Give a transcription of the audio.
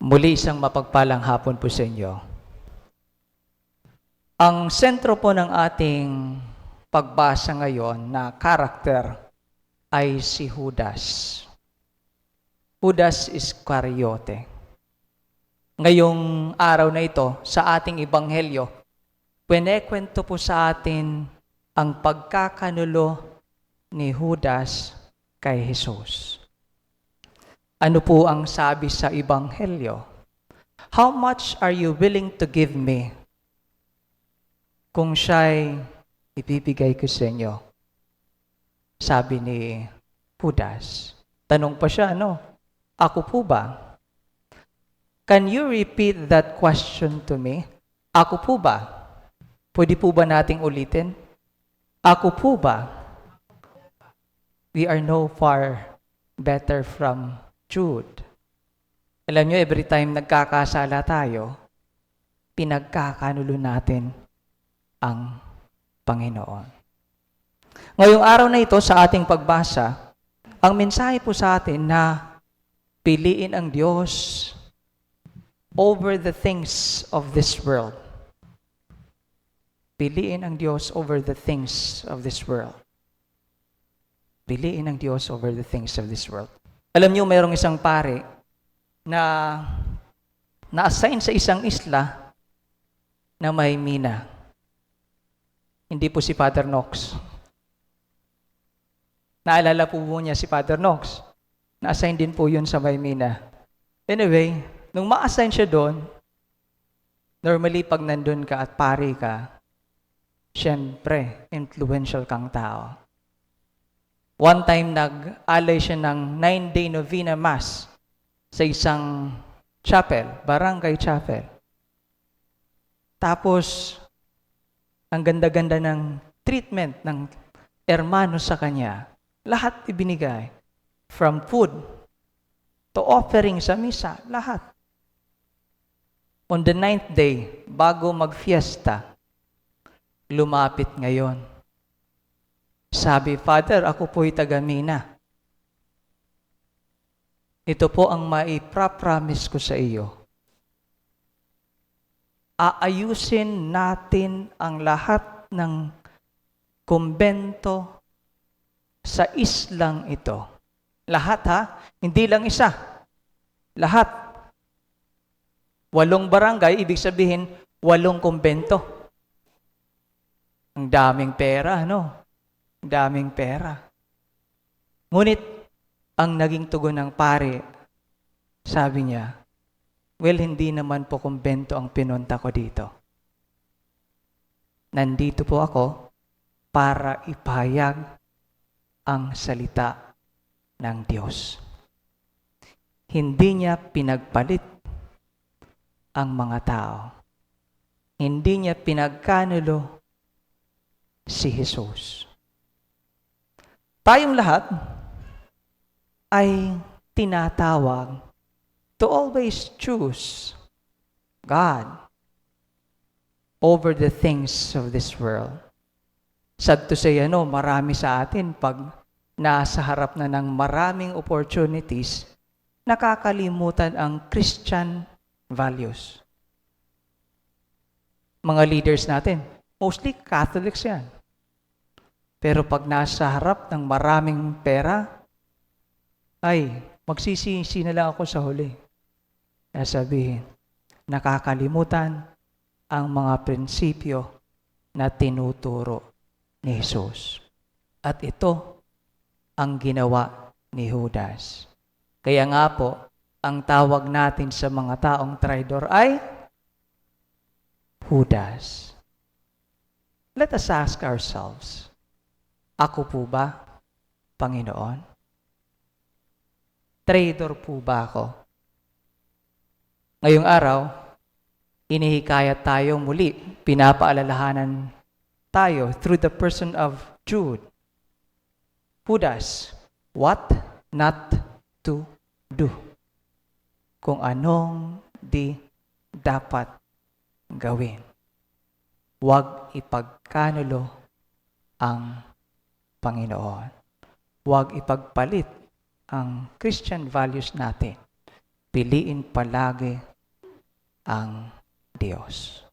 Muli isang mapagpalang hapon po sa inyo. Ang sentro po ng ating pagbasa ngayon na karakter ay si Judas. Judas Iscariote. Ngayong araw na ito, sa ating ebanghelyo, pwenekwento po sa atin ang pagkakanulo ni Judas kay Jesus. Ano po ang sabi sa ebanghelyo? How much are you willing to give me kung siya'y ibibigay ko sa inyo? Sabi ni Judas. Tanong pa siya, Ako po ba? Can you repeat that question to me? Ako po ba? Pwede po ba nating ulitin? Ako po ba? We are no far better from Jude. Alam nyo, every time nagkakasala tayo, pinagkakanulo natin ang Panginoon. Ngayong araw na ito sa ating pagbasa, ang mensahe po sa atin na piliin ang Diyos over the things of this world. Piliin ang Diyos over the things of this world. Piliin ang Diyos over the things of this world. Alam niyo, mayroong isang pare na na-assign sa isang isla na may mina. Hindi po si Father Knox. Naalala po niya si Father Knox. Na-assign din po yun sa may mina. Anyway, nung ma-assign siya doon, normally pag nandun ka at pari ka, syempre, influential kang tao. One time, nag-alay siya ng 9-day novena mass sa isang chapel, barangay chapel. Tapos, ang ganda-ganda ng treatment ng hermano sa kanya. Lahat ibinigay. From food to offering sa misa, lahat. On the 9th day, bago mag-fiesta, lumapit ngayon. Sabi, Father, ako po'y taga-mina. Ito po ang maipra-promise ko sa iyo. Aayusin natin ang lahat ng kumbento sa islang ito. Lahat hindi lang isa. Lahat. 8 barangay, ibig sabihin 8 kumbento. Ang daming pera, Ang daming pera. Ngunit, ang naging tugon ng pare, sabi niya, well, hindi naman po kumbento ang pinunta ko dito. Nandito po ako para ipahayag ang salita ng Diyos. Hindi niya pinagpalit ang mga tao. Hindi niya pinagkanulo si Jesus. Tayong lahat ay tinatawag to always choose God over the things of this world. Sad to say, marami sa atin pag nasa harap na ng maraming opportunities, nakakalimutan ang Christian values. Mga leaders natin, mostly Catholics yan. Pero pag nasa harap ng maraming pera, ay, magsisisi na lang ako sa huli. Kaya sabihin, nakakalimutan ang mga prinsipyo na tinuturo ni Jesus. At ito ang ginawa ni Judas. Kaya nga po, ang tawag natin sa mga taong traidor ay Judas. Let us ask ourselves, ako po ba, Panginoon? Traidor po ba ako? Ngayong araw, inihikayat tayo muli, pinapaalalahanan tayo through the person of Jude. Judas, what not to do. Kung anong di dapat gawin. Huwag ipagkanulo ang Panginoon. Huwag ipagpalit ang Christian values natin piliin palagi ang Diyos.